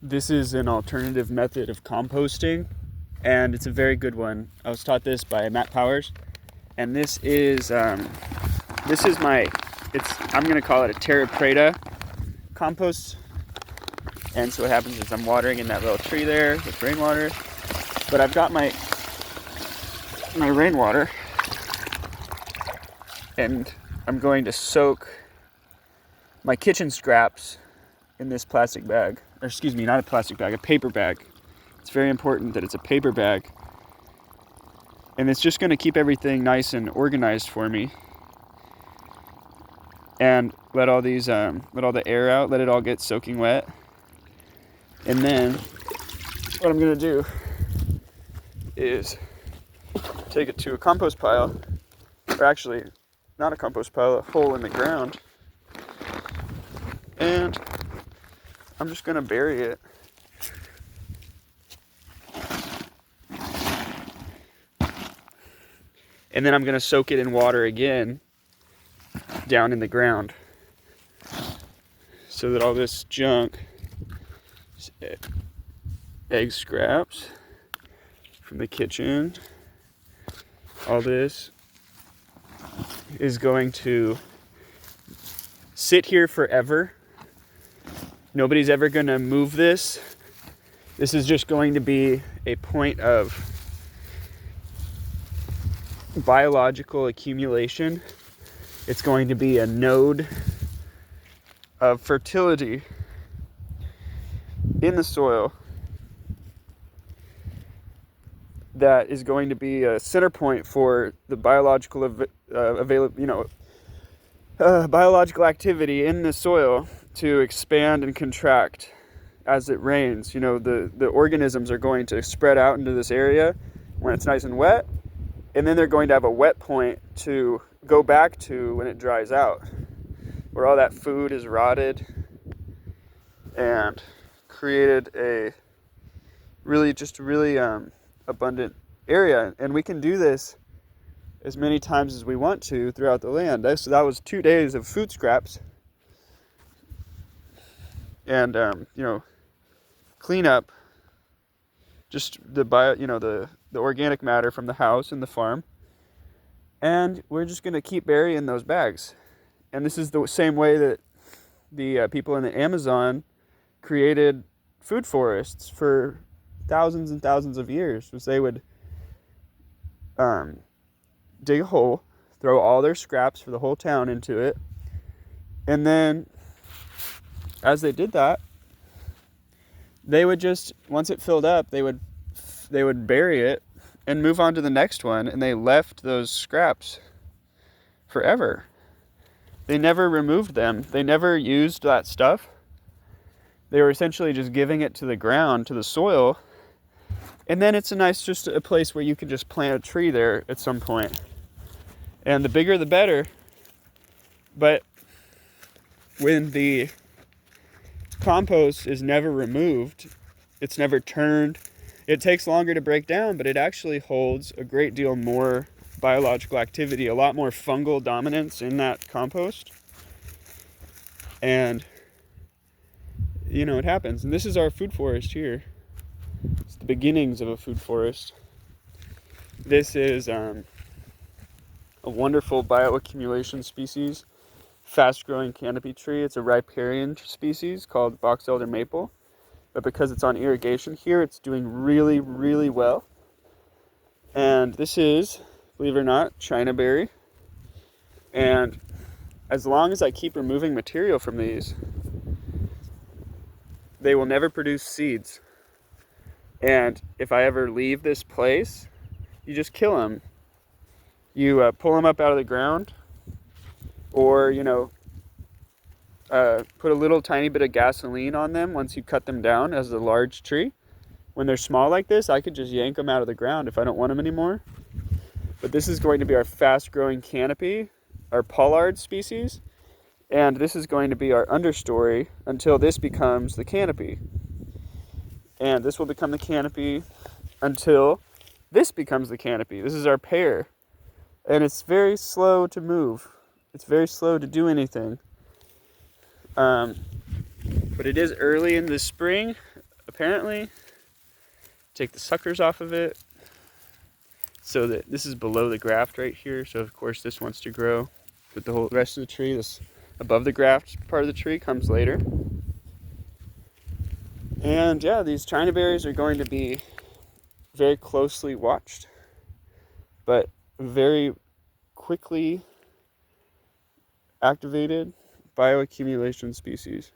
This is an alternative method of composting, and it's a very good one. I was taught this by Matt Powers, and this is my, I'm gonna call it a Terra preta compost. And so what happens is I'm watering in that little tree there with rainwater, but I've got my rainwater, and I'm going to soak my kitchen scraps in this plastic bag, or excuse me, not a plastic bag, a paper bag. It's very important that it's a paper bag, and it's just going to keep everything nice and organized for me, and let all the air out, let it all get soaking wet. And then what I'm going to do is take it to a compost pile, or actually not a compost pile, a hole in the ground, and I'm just going to bury it. And then I'm going to soak it in water again down in the ground so that all this junk, egg scraps from the kitchen, all this is going to sit here forever. Nobody's ever going to move this. This is just going to be a point of biological accumulation. It's going to be a node of fertility in the soil that is going to be a center point for the biological biological activity in the soil to expand and contract as it rains. The organisms are going to spread out into this area when it's nice and wet, and then they're going to have a wet point to go back to when it dries out, where all that food is rotted and created a really abundant area. And we can do this as many times as we want to throughout the land. So that was 2 days of food scraps and clean up just the organic matter from the house and the farm. And we're just going to keep burying those bags. And this is the same way that the people in the Amazon created food forests for thousands and thousands of years. Was they would dig a hole, throw all their scraps for the whole town into it, and then as they did that, they would just, once it filled up, they would bury it and move on to the next one, and they left those scraps forever. They never removed them. They never used that stuff. They were essentially just giving it to the ground, to the soil, and then it's just a place where you can just plant a tree there at some point. And the bigger the better. But when the compost is never removed, it's never turned, it takes longer to break down, but it actually holds a great deal more biological activity, a lot more fungal dominance in that compost. And it happens. And this is our food forest here. It's the beginnings of a food forest. This is a wonderful bioaccumulation species, fast-growing canopy tree. It's a riparian species called box elder maple. But because it's on irrigation here, it's doing really, really well. And this is, believe it or not, China berry. And as long as I keep removing material from these, they will never produce seeds. And if I ever leave this place, you just kill them. You pull them up out of the ground, or put a little tiny bit of gasoline on them once you cut them down as a large tree. When they're small like this, I could just yank them out of the ground if I don't want them anymore. But this is going to be our fast-growing canopy, our pollard species, and this is going to be our understory until this becomes the canopy. And this will become the canopy until this becomes the canopy. This is our pear. And it's very slow to move. It's very slow to do anything. But it is early in the spring. apparently take the suckers off of it, so that this is below the graft right here. So of course this wants to grow, but the whole rest of the tree, this above the graft part of the tree, comes later. And yeah, these China berries are going to be very closely watched, but very quickly activated bioaccumulation species.